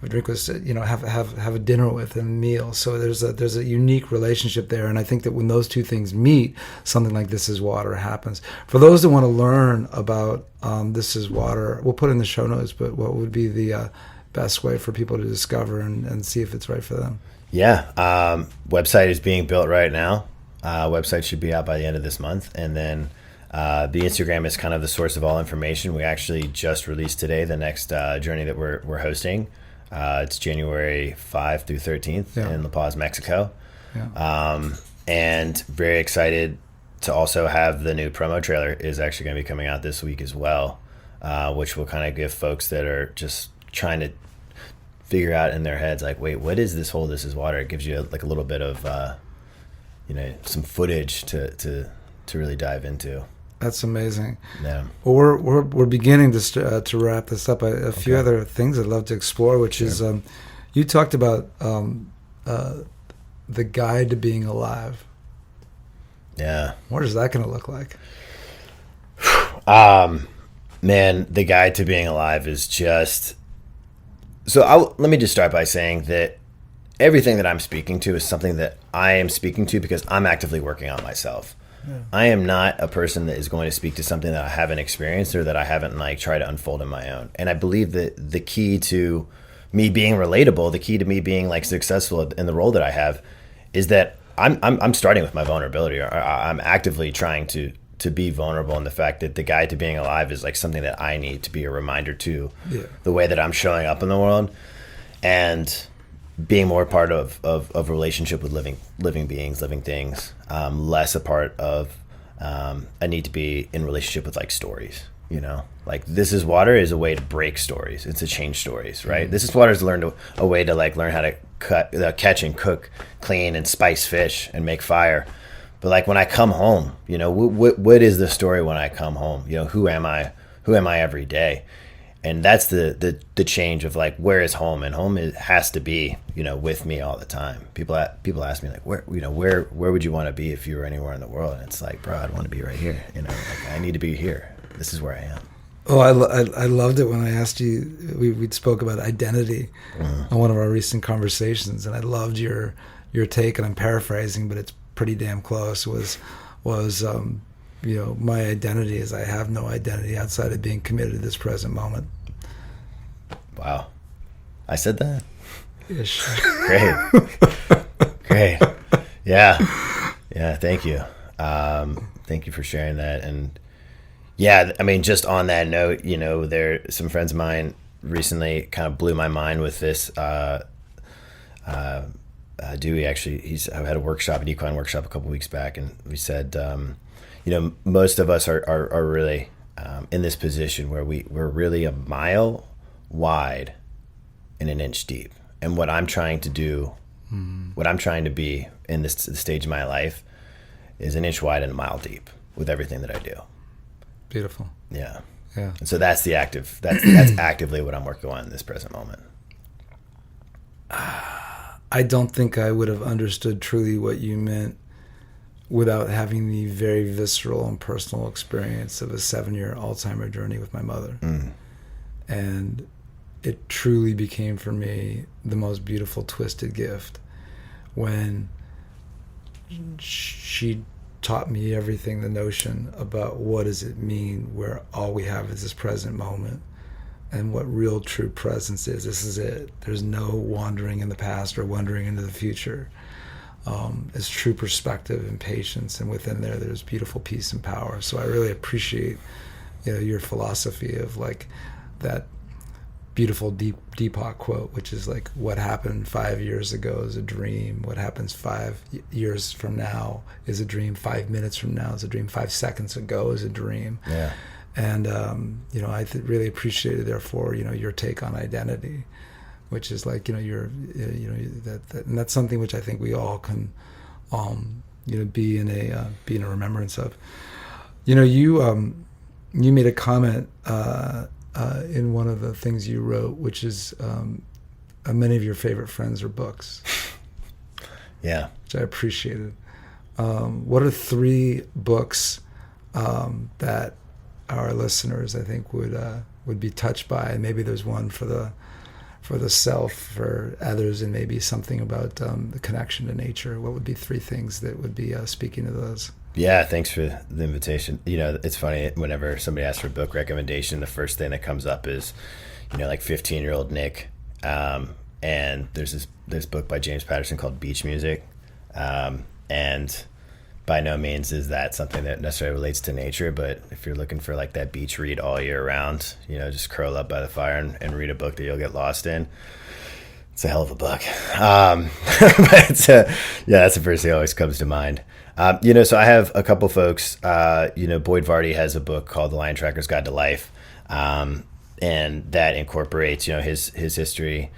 drink with, have a dinner with and a meal? So there's a unique relationship there, and I think that when those two things meet, something like This Is Water happens. For those that want to learn about This Is Water, we'll put in the show notes, but what would be the best way for people to discover and see if it's right for them?
Website is being built right now. Website should be out by the end of this month, and then the Instagram is kind of the source of all information. We actually just released today the next journey that we're hosting. It's January 5th through 13th in La Paz, Mexico. And very excited to also have the new promo trailer is actually going to be coming out this week as well, which will kind of give folks that are just trying to figure out in their heads, like, wait, what is this whole This Is Water? It gives you like a little bit of, some footage to really dive into.
That's amazing.
Yeah.
Well, we're beginning to wrap this up. A few other things I'd love to explore, which is you talked about the guide to being alive.
Yeah.
What is that going to look like?
Man, the guide to being alive is just. So let me just start by saying that everything that I'm speaking to is something that I am speaking to because I'm actively working on myself. I am not a person that is going to speak to something that I haven't experienced or that I haven't like tried to unfold on my own. And I believe that the key to me being relatable, the key to me being like successful in the role that I have, is that I'm starting with my vulnerability. I'm actively trying to be vulnerable, in the fact that the guide to being alive is like something that I need to be a reminder to the way that I'm showing up in the world, and being more part of a relationship with living beings, living things, less a part of I need to be in relationship with like stories, like This Is Water is a way to break stories. It's to change stories, right? This Is Water is learn a way to like learn how to catch and cook, clean and spice fish and make fire. But like when I come home, what is the story when I come home? Who am I? Who am I every day? And that's the change of like, where is home? And home has to be, with me all the time. People ask me like, where would you want to be if you were anywhere in the world? And it's like, bro, I'd want to be right here. Like I need to be here. This is where I am.
Oh, I loved it when I asked you. We spoke about identity on one of our recent conversations, and I loved your take. And I'm paraphrasing, but it's pretty damn close. Was my identity is I have no identity outside of being committed to this present moment.
Wow. I said that?
Ish.
Great. Yeah. Thank you. Thank you for sharing that. And yeah, I mean, just on that note, some friends of mine recently kind of blew my mind with this. Dewey actually, I had a workshop, an equine workshop a couple weeks back, and we said, most of us are really in this position where we're really a mile wide and an inch deep. And what I'm trying to do, what I'm trying to be in this stage of my life, is an inch wide and a mile deep with everything that I do.
Beautiful.
Yeah.
Yeah.
And so that's that's actively what I'm working on in this present moment.
I don't think I would have understood truly what you meant without having the very visceral and personal experience of a 7-year Alzheimer's journey with my mother. And it truly became for me the most beautiful twisted gift when she taught me everything, the notion about what does it mean where all we have is this present moment, and what real true presence is. This is it. There's no wandering in the past or wandering into the future. It's true perspective and patience, and within there's beautiful peace and power. So I really appreciate your philosophy of like that beautiful Deepak quote, which is like, what happened 5 years ago is a dream. What happens 5 years from now is a dream. 5 minutes from now is a dream. 5 seconds ago is a dream.
Yeah.
And I really appreciated, therefore, your take on identity, which is like, that, and that's something which I think we all can, be in a remembrance of. You made a comment in one of the things you wrote, which is many of your favorite friends are books.
Yeah,
which I appreciated. What are 3 books that our listeners, I think, would be touched by? And maybe there's one for the self, for others, and maybe something about the connection to nature. What would be 3 things that would be speaking to those?
Yeah, thanks for the invitation. It's funny, whenever somebody asks for a book recommendation, the first thing that comes up is, like 15-year-old Nick. And there's this book by James Patterson called Beach Music. And by no means is that something that necessarily relates to nature, but if you're looking for like that beach read all year round, just curl up by the fire and read a book that you'll get lost in. It's a hell of a book. But that's the first thing that always comes to mind. So I have a couple folks, Boyd Vardy has a book called The Lion Tracker's Guide to Life. And that incorporates, his history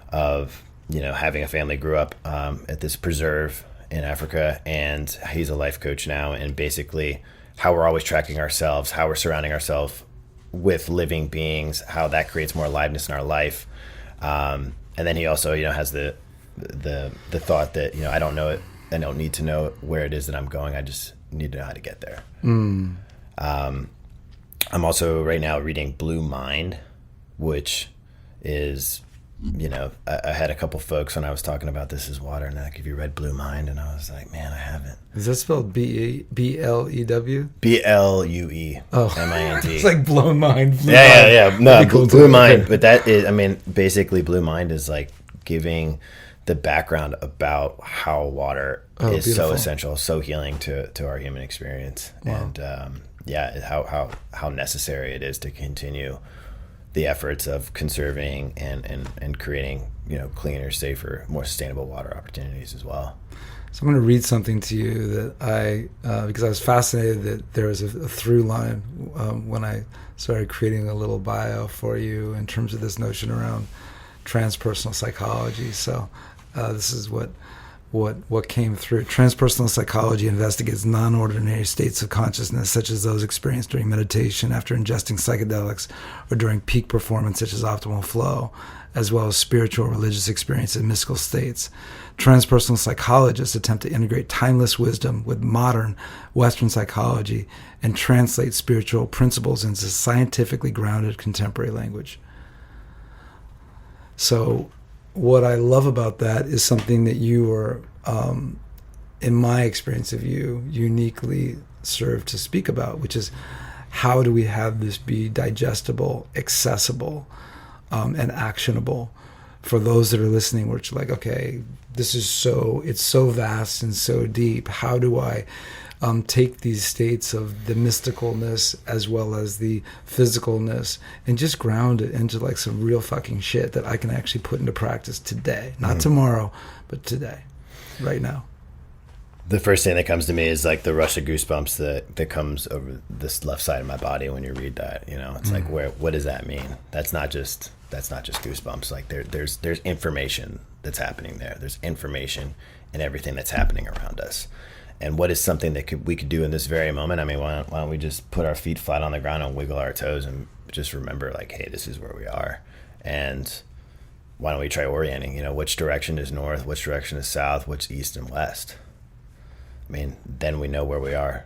of, having a family, grew up at this preserve in Africa, and he's a life coach now, and basically how we're always tracking ourselves, how we're surrounding ourselves with living beings, how that creates more aliveness in our life. And then he also, has the thought that, I don't know it, I don't need to know where it is that I'm going, I just need to know how to get there. I'm also right now reading Blue Mind, which is I had a couple folks when I was talking about this is water, and like, have you read Blue Mind? And I was like, man, I haven't.
Is that spelled BLEW?
BLUE.
Oh,
MIND.
It's like blown mind.
Yeah. No,
Cool
Blue
too.
Mind.
Okay.
But that is, I mean, basically, Blue Mind is like giving the background about how water is
beautiful.
so essential, so healing to our human experience,
Wow.
and how necessary it is to continue the efforts of conserving and creating, cleaner, safer, more sustainable water opportunities as well.
So I'm going to read something to you that because I was fascinated that there was a through line when I started creating a little bio for you in terms of this notion around transpersonal psychology. So this is what came through. Transpersonal psychology investigates non-ordinary states of consciousness, such as those experienced during meditation, after ingesting psychedelics, or during peak performance, such as optimal flow, as well as spiritual, religious experiences and mystical states. Transpersonal psychologists attempt to integrate timeless wisdom with modern Western psychology and translate spiritual principles into scientifically grounded contemporary language. So what I love about that is something that you are, in my experience of you, uniquely served to speak about, which is how do we have this be digestible, accessible, and actionable for those that are listening, where it's like, okay, it's so vast and so deep. How do I take these states of the mysticalness as well as the physicalness and just ground it into like some real fucking shit that I can actually put into practice today, not tomorrow, but today, right now.
The first thing that comes to me is like the rush of goosebumps that comes over this left side of my body when you read that. It's like, what does that mean? That's not just goosebumps. Like there's information that's happening there. There's information in everything that's happening around us. And what is something that we could do in this very moment? I mean, why don't we just put our feet flat on the ground and wiggle our toes and just remember, like, hey, this is where we are. And why don't we try orienting? Which direction is north? Which direction is south? What's east and west? I mean, then we know where we are.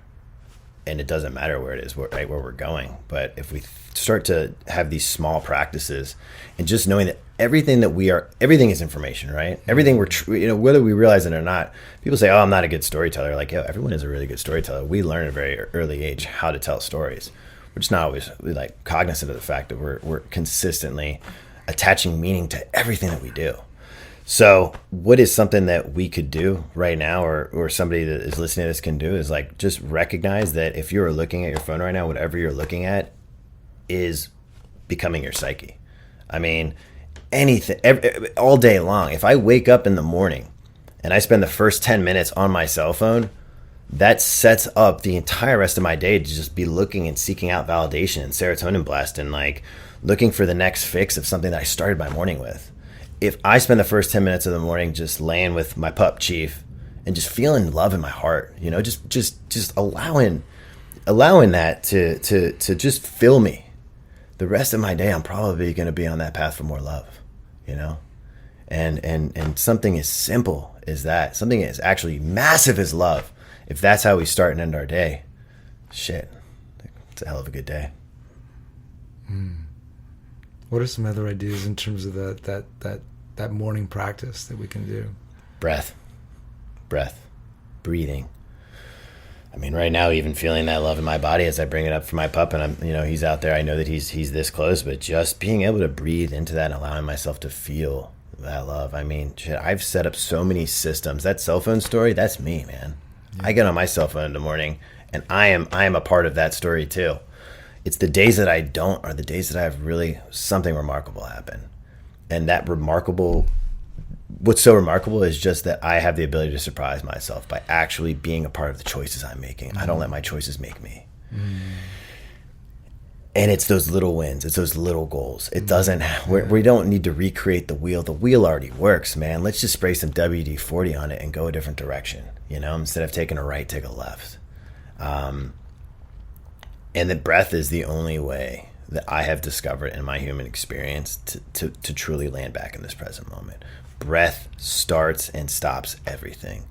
And it doesn't matter where it is, where we're going. But if we start to have these small practices and just knowing that everything is information, right? Everything whether we realize it or not. People say, oh, I'm not a good storyteller. Like, yo, everyone is a really good storyteller. We learn at a very early age how to tell stories. We're just not always like cognizant of the fact that we're consistently attaching meaning to everything that we do. So what is something that we could do right now, or somebody that is listening to this can do, is like just recognize that if you're looking at your phone right now, whatever you're looking at is becoming your psyche. I mean, anything, all day long. If I wake up in the morning and I spend the first 10 minutes on my cell phone, that sets up the entire rest of my day to just be looking and seeking out validation and serotonin blast and like looking for the next fix of something that I started my morning with. If I spend the first 10 minutes of the morning just laying with my pup Chief and just feeling love in my heart, just allowing that to just fill me, the rest of my day, I'm probably going to be on that path for more love, and something as simple as that, something as actually massive as love. If that's how we start and end our day, shit, it's a hell of a good day.
What are some other ideas in terms of that morning practice that we can do?
Breath, breathing. I mean, right now, even feeling that love in my body as I bring it up for my pup, and he's out there. I know that he's this close, but just being able to breathe into that and allowing myself to feel that love. I mean, shit, I've set up so many systems. That cell phone story, that's me, man. Yeah. I get on my cell phone in the morning, and I am a part of that story too. It's the days that I don't are the days that I have really something remarkable happen. And what's so remarkable is just that I have the ability to surprise myself by actually being a part of the choices I'm making. Mm-hmm. I don't let my choices make me. Mm-hmm. And it's those little wins. It's those little goals. It doesn't, we don't need to recreate the wheel. The wheel already works, man. Let's just spray some WD-40 on it and go a different direction. Instead of taking a right, take a left. And the breath is the only way that I have discovered in my human experience to truly land back in this present moment. Breath starts and stops everything.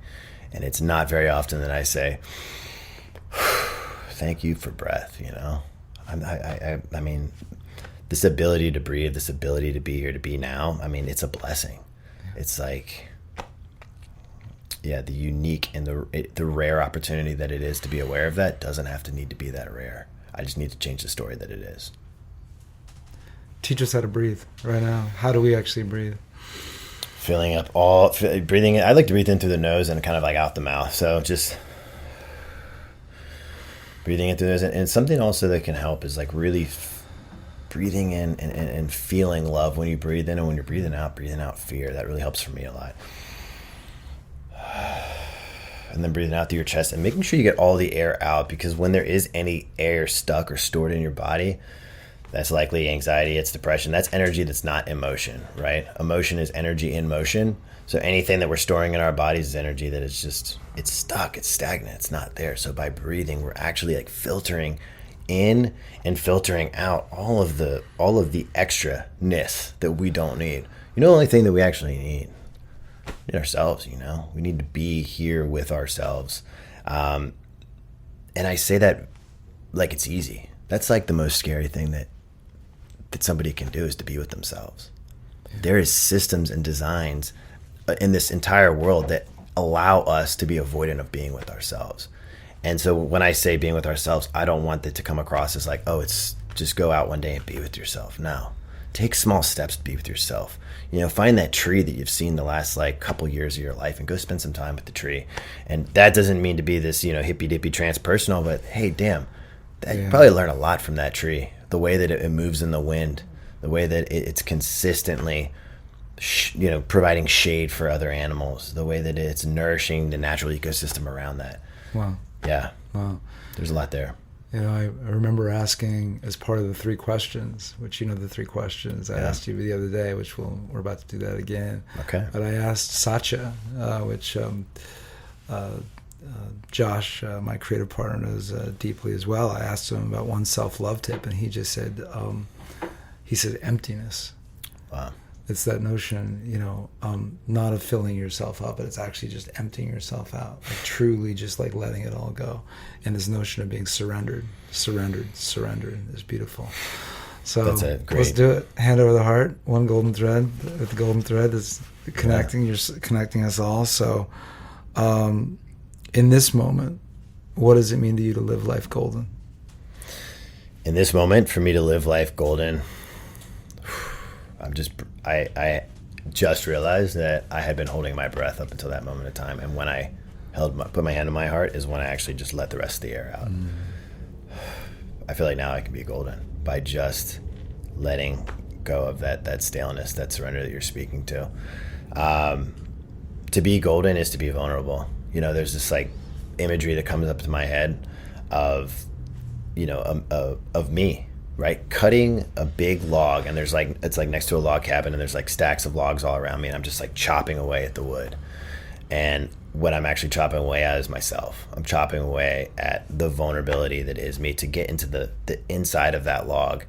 And it's not very often that I say, thank you for breath, I mean, this ability to breathe, this ability to be here, to be now, I mean, it's a blessing. It's like, yeah, the unique and the rare opportunity that it is to be aware of that doesn't have to need to be that rare. I just need to change the story that it is.
Teach us how to breathe right now. How do we actually breathe?
Filling up breathing. I like to breathe in through the nose and kind of like out the mouth. So just breathing in through the nose. And something also that can help is like really breathing in and feeling love when you breathe in, and when you're breathing out fear. That really helps for me a lot. And then breathing out through your chest and making sure you get all the air out, because when there is any air stuck or stored in your body, that's likely anxiety, it's depression. That's energy that's not emotion, right? Emotion is energy in motion. So anything that we're storing in our bodies is energy that is just, it's stuck, it's stagnant, it's not there. So by breathing, we're actually like filtering in and filtering out all of the extra-ness that we don't need. You know, the only thing that we actually need ourselves, we need to be here with ourselves. And I say that like it's easy. That's like the most scary thing that somebody can do, is to be with themselves. Yeah. There is systems and designs in this entire world that allow us to be avoidant of being with ourselves. And so when I say being with ourselves, I don't want it to come across as like, oh, it's just go out one day and be with yourself. No. Take small steps to be with yourself. Find that tree that you've seen the last like couple years of your life and go spend some time with the tree. And that doesn't mean to be this, hippy dippy transpersonal, but hey, damn, you probably learn a lot from that tree. The way that it moves in the wind, the way that it's consistently, providing shade for other animals, the way that it's nourishing the natural ecosystem around that.
Wow.
Yeah.
Wow.
There's a lot there.
I remember asking, as part of the 3 questions, which the 3 questions I asked you the other day, which we're about to do that again.
Okay.
But I asked Satya, which Josh, my creative partner, knows deeply as well. I asked him about one self-love tip, and he just said, emptiness.
Wow.
It's that notion, not of filling yourself up, but it's actually just emptying yourself out, like truly just like letting it all go. And this notion of being surrendered is beautiful. So let's do it. Hand over the heart, one golden thread. With the golden thread that's connecting, you're connecting us all. So in this moment, what does it mean to you to live life golden?
In this moment, for me to live life golden, I just realized that I had been holding my breath up until that moment of time, and when I put my hand on my heart is when I actually just let the rest of the air out. I feel like now I can be golden by just letting go of that staleness, that surrender that you're speaking to. To be golden is to be vulnerable. There's this like imagery that comes up to my head of me, right? Cutting a big log, and it's like next to a log cabin, and there's like stacks of logs all around me, and I'm just like chopping away at the wood. And what I'm actually chopping away at is myself. I'm chopping away at the vulnerability that is me, to get into the inside of that log,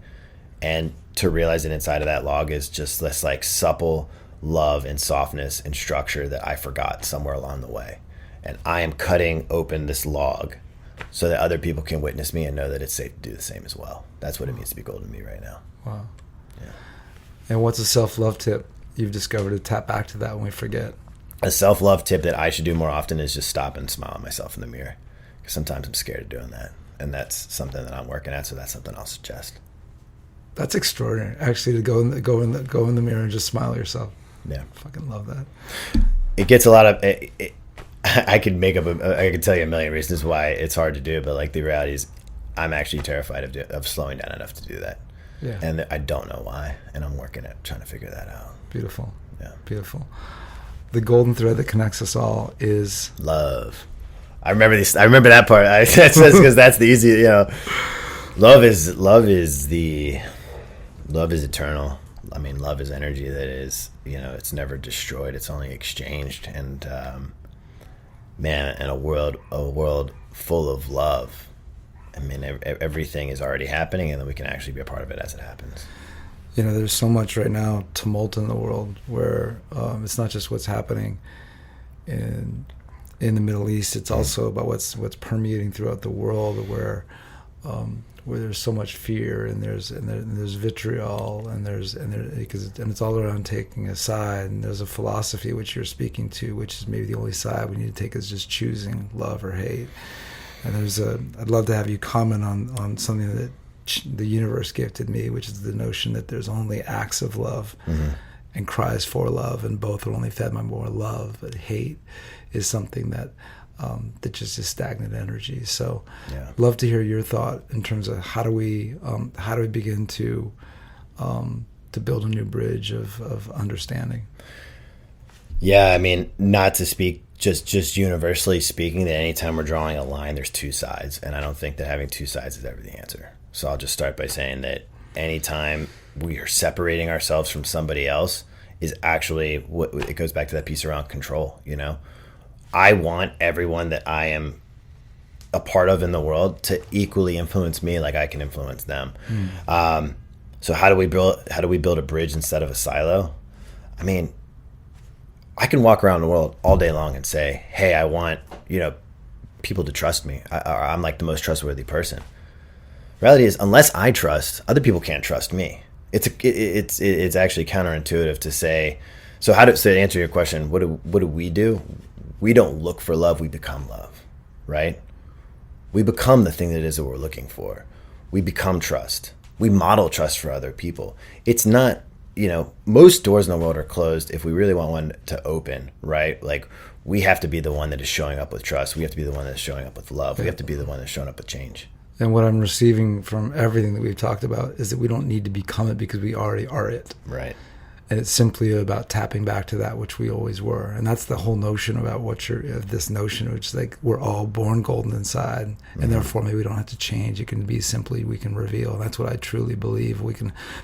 and to realize that inside of that log is just this like supple love and softness and structure that I forgot somewhere along the way. And I am cutting open this log so that other people can witness me and know that it's safe to do the same as well. That's what it means to be golden to me right now.
Wow.
Yeah.
And what's a self-love tip you've discovered to tap back to that when we forget?
A self-love tip that I should do more often is just stop and smile at myself in the mirror. Because sometimes I'm scared of doing that. And that's something that I'm working at, so that's something I'll suggest.
That's extraordinary, actually, to go in the mirror and just smile at yourself.
Yeah.
Fucking love that.
It gets a lot of... I could tell you a million reasons why it's hard to do, but like the reality is I'm actually terrified of slowing down enough to do that.
Yeah.
And I don't know why, and I'm working at trying to figure that out.
Beautiful.
Yeah.
Beautiful. The golden thread that connects us all is
love. I remember that part. That's because that's the easy, love is eternal. I mean, love is energy that is, it's never destroyed. It's only exchanged. And, man, in a world full of love, I mean, everything is already happening, and then we can actually be a part of it as it happens.
There's so much right now tumult in the world where it's not just what's happening in the Middle East. It's also about what's permeating throughout the world, where where there's so much fear and there's vitriol and it's all around taking a side, and there's a philosophy which you're speaking to, which is maybe the only side we need to take is just choosing love or hate. And I'd love to have you comment on something that the universe gifted me, which is the notion that there's only acts of love and cries for love, and both are only fed by more love. But hate is something that just is stagnant energy. So, love to hear your thought in terms of how do we begin to build a new bridge of understanding.
Yeah, I mean, not to speak just universally speaking, that anytime we're drawing a line, there's two sides, and I don't think that having two sides is ever the answer. So I'll just start by saying that anytime we are separating ourselves from somebody else is actually what it goes back to, that piece around control. I want everyone that I am a part of in the world to equally influence me like I can influence them. So how do we build a bridge instead of a silo? I mean, I can walk around the world all day long and say, hey, I want, people to trust me. I'm like the most trustworthy person. Reality is, unless I trust, other people can't trust me. It's actually counterintuitive to say. So to answer your question, what do we do? We don't look for love. We become love, right? We become the thing that it is that we're looking for. We become trust. We model trust for other people. It's not, most doors in the world are closed if we really want one to open, right? Like, we have to be the one that is showing up with trust. We have to be the one that's showing up with love. We have to be the one that's showing up with change.
And what I'm receiving from everything that we've talked about is that we don't need to become it because we already are it.
Right.
And it's simply about tapping back to that which we always were. And that's the whole notion about this notion, which is like we're all born golden inside, and therefore maybe we don't have to change. It can be simply we can reveal. And that's what I truly believe.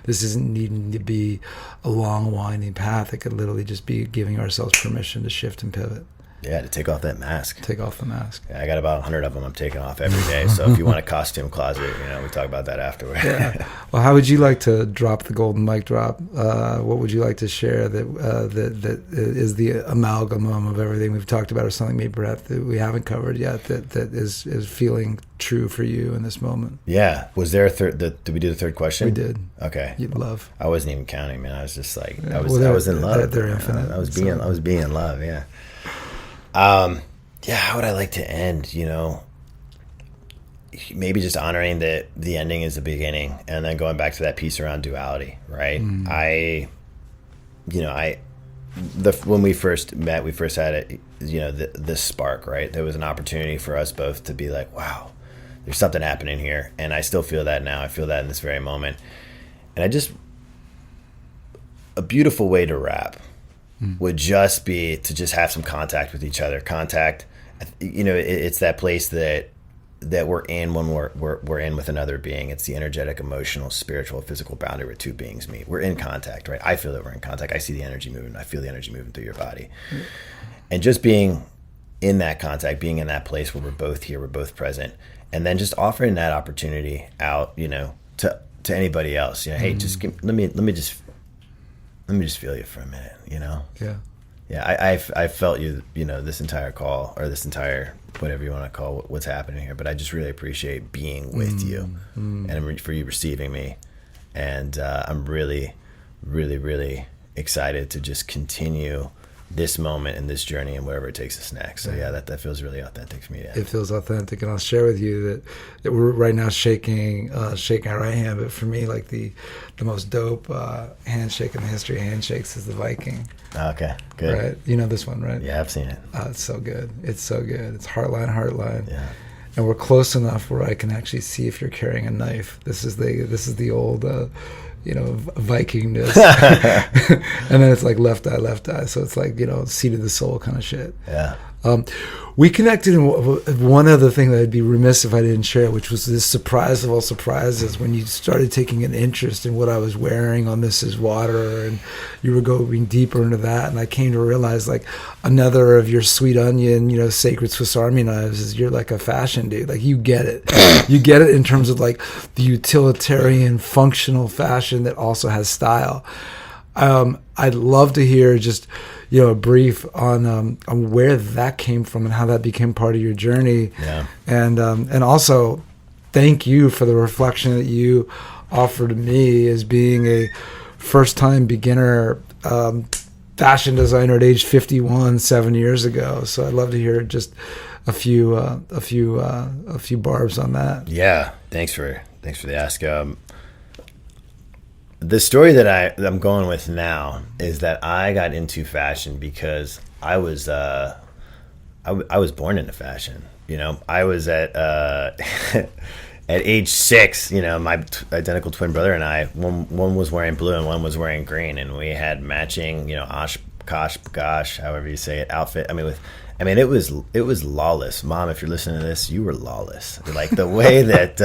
This isn't needing to be a long, winding path. It could literally just be giving ourselves permission to shift and pivot.
Yeah, to take off that mask.
Take off the mask.
Yeah, I got about 100 of them I'm taking off every day. So if you want a costume closet, we talk about that afterward.
Yeah. Well, how would you like to drop the golden mic drop? What would you like to share that is the amalgam of everything we've talked about, or something maybe perhaps that we haven't covered yet that is feeling true for you in this moment?
Yeah. Was there a third? Did we do the third question?
We did.
Okay.
You'd love.
I wasn't even counting, man. I was just like, I was in love.
They're infinite.
I was being in love. Yeah. How would I like to end? Maybe just honoring that the ending is the beginning, and then going back to that piece around duality, right? When we first met, we first had it, this spark, right? There was an opportunity for us both to be like, wow, there's something happening here. And I still feel that now. I feel that in this very moment. And a beautiful way to wrap would just be to just have some contact with each other. It's that place that we're in when we're in with another being. It's the energetic, emotional, spiritual, physical boundary where two beings meet. We're in contact, right? I feel that we're in contact. I see the energy moving. I feel the energy moving through your body. And just being in that contact, being in that place where we're both here, we're both present, and then just offering that opportunity out, to anybody else. Hey, just let me just feel you for a minute, Yeah, I felt you, this entire call, or this entire, whatever you want to call what's happening here. But I just really appreciate being with you and for you receiving me. And I'm really, really, really excited to just continue this moment and this journey and wherever it takes us next. So that feels really authentic for me. Yeah.
It feels authentic, and I'll share with you that we're right now shaking our right hand, but for me, like the most dope handshake in the history of handshakes is the Viking.
Okay, good.
Right, you know this one, right?
Yeah, I've seen it.
It's so good. It's so good. It's heartline. Yeah. And we're close enough where I can actually see if you're carrying a knife. This is the old. Vikingness. And then it's like left eye. So it's like, seat of the soul kind of shit.
Yeah.
We connected in one other thing that I'd be remiss if I didn't share, which was this surprise of all surprises when you started taking an interest in what I was wearing on This Is Water, and you were going deeper into that. And I came to realize, like, another of your sweet onion, sacred Swiss Army knives is you're like a fashion dude. Like, you get it. You get it in terms of like the utilitarian, functional fashion that also has style. I'd love to hear just a brief on where that came from and how that became part of your journey.
Yeah.
And also thank you for the reflection that you offer to me as being a first-time beginner fashion designer at age 51 7 years ago. So I'd love to hear just a few barbs on that.
Yeah, thanks for the ask. The story that I'm going with now is that I got into fashion because I was born into fashion. I was at at age 6. My identical twin brother and I, one was wearing blue and one was wearing green, and we had matching, Oshkosh, gosh, however you say it, outfit. It was lawless. Mom, if you're listening to this, you were lawless. Like the way that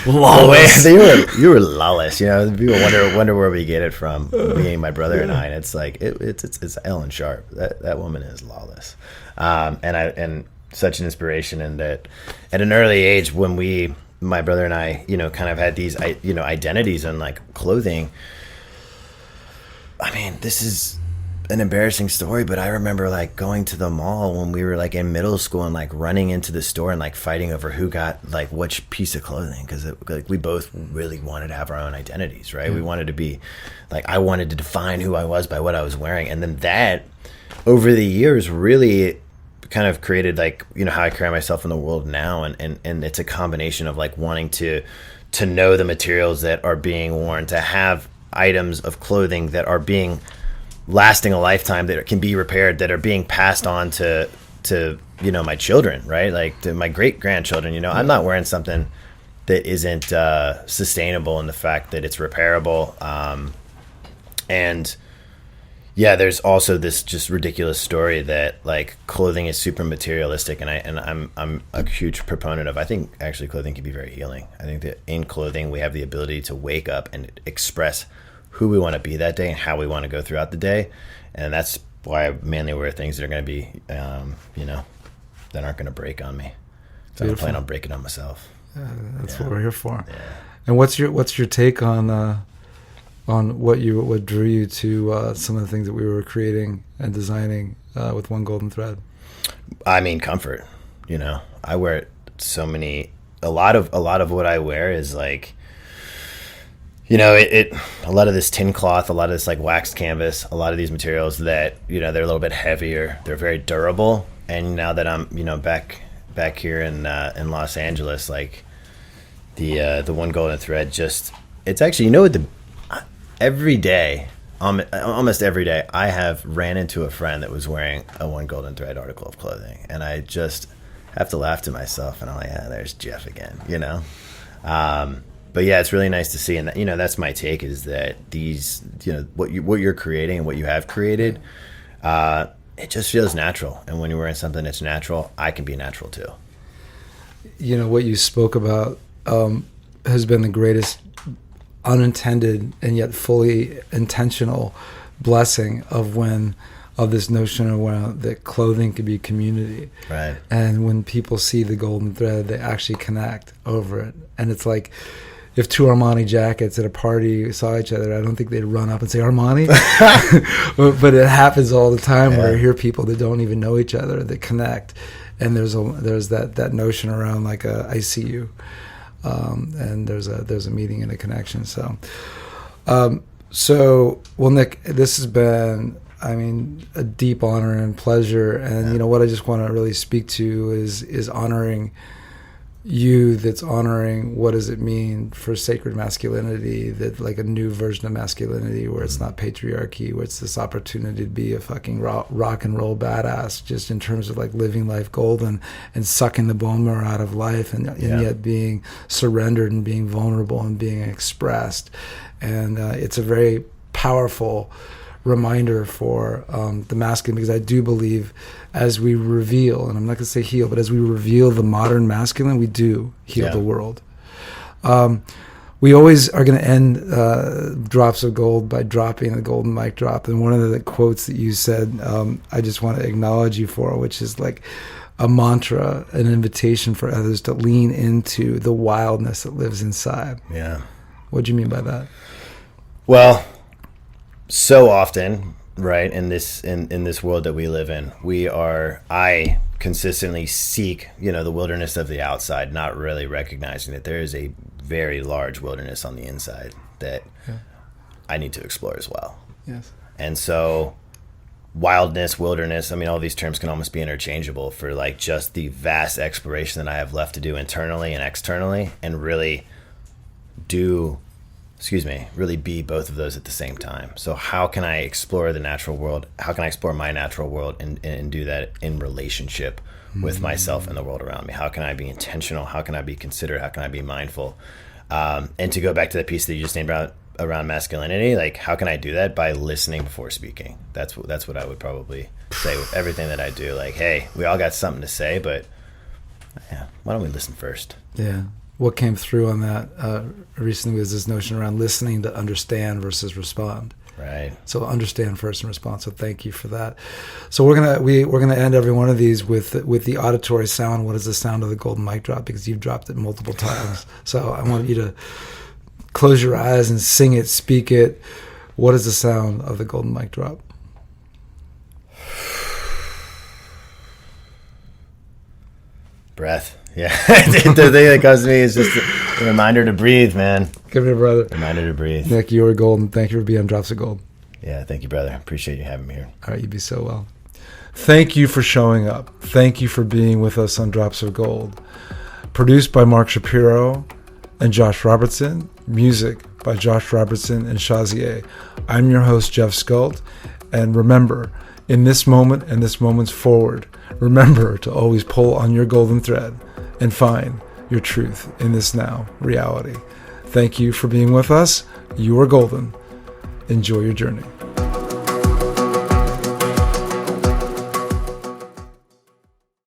Lawless.
You were lawless. People wonder where we get it from. Me, my brother, and I. And it's like it's Ellen Sharp. That woman is lawless. And such an inspiration. And that at an early age, when my brother and I, kind of had these, identities and like clothing. This is an embarrassing story, but I remember like going to the mall when we were like in middle school and like running into the store and like fighting over who got like which piece of clothing, because like we both really wanted to have our own identities, right? We wanted to be like, I wanted to define who I was by what I was wearing, and then that over the years really kind of created like how I carry myself in the world now, and it's a combination of like wanting to know the materials that are being worn, to have items of clothing that are being lasting a lifetime, that can be repaired, that are being passed on to my children, right? Like to my great grandchildren. I'm not wearing something that isn't sustainable in the fact that it's repairable. And yeah, there's also this just ridiculous story that like clothing is super materialistic, and I'm a huge proponent of. I think actually clothing can be very healing. I think that in clothing we have the ability to wake up and express who we want to be that day and how we want to go throughout the day. And that's why I mainly wear things that are going to be, that aren't going to break on me. So I don't plan on breaking on myself.
Yeah, that's what we're here for.
Yeah.
And what's your take on what drew you to some of the things that we were creating and designing with One Golden Thread?
Comfort. I wear a lot of what I wear is like, a lot of this tin cloth, a lot of this like waxed canvas, a lot of these materials that, they're a little bit heavier, they're very durable. And now that I'm, back here in Los Angeles, like the One Golden Thread, it's actually, every day, almost every day, I have ran into a friend that was wearing a One Golden Thread article of clothing. And I just have to laugh to myself, and I'm like, there's Jeff again, But yeah, it's really nice to see, and that's my take, is that these, what you're creating and what you have created, it just feels natural. And when you're wearing something that's natural, I can be natural too.
What you spoke about has been the greatest unintended and yet fully intentional blessing of this notion of that clothing could be community.
Right.
And when people see the golden thread, they actually connect over it. And it's like, if two Armani jackets at a party saw each other, I don't think they'd run up and say Armani. But it happens all the time, where I hear people that don't even know each other that connect. And there's that notion around like I see you, and there's a meeting and a connection. So well, Nick, this has been a deep honor and pleasure. And what I just want to really speak to is honoring you, that's honoring what does it mean for sacred masculinity, that like a new version of masculinity where it's not patriarchy, where it's this opportunity to be a fucking rock and roll badass, just in terms of like living life golden and sucking the bone marrow out of life, and yet being surrendered and being vulnerable and being expressed. And it's a very powerful reminder for the masculine, because I do believe as we reveal, and I'm not going to say heal, but as we reveal the modern masculine, we do heal the world. We always are going to end Drops of Gold by dropping the golden mic drop. And one of the quotes that you said, I just want to acknowledge you for, which is like a mantra, an invitation for others to lean into the wildness that lives inside.
Yeah.
What do you mean by that?
Well, so often, right, in this world that we live in, I consistently seek, the wilderness of the outside, not really recognizing that there is a very large wilderness on the inside that I need to explore as well.
Yes.
And so wildness, wilderness, all these terms can almost be interchangeable for like just the vast exploration that I have left to do internally and externally, and really be both of those at the same time. So how can I explore the natural world? How can I explore my natural world and do that in relationship with myself and the world around me? How can I be intentional? How can I be considerate? How can I be mindful? And to go back to the piece that you just named around masculinity, like how can I do that? By listening before speaking. That's what I would probably say with everything that I do. Like, hey, we all got something to say, but why don't we listen first?
Yeah. What came through on that recently was this notion around listening to understand versus respond.
Right.
So understand first and respond. So thank you for that. So we're gonna end every one of these with the auditory sound. What is the sound of the golden mic drop? Because you've dropped it multiple times. So I want you to close your eyes and sing it, speak it. What is the sound of the golden mic drop?
Breath. Yeah. The thing that comes to me is just a reminder to breathe, man.
Give it, brother.
Reminder to breathe.
Nick, you are golden. Thank you for being on Drops of Gold.
Yeah, thank you, brother. Appreciate you having me here.
All right, you be so well. Thank you for showing up. Thank you for being with us on Drops of Gold. Produced by Mark Shapiro and Josh Robertson. Music by Josh Robertson and Shazier. I'm your host, Jeff Skult. And remember, in this moment and this moment's forward, remember to always pull on your golden thread and find your truth in this now reality. Thank you for being with us. You are golden. Enjoy your journey.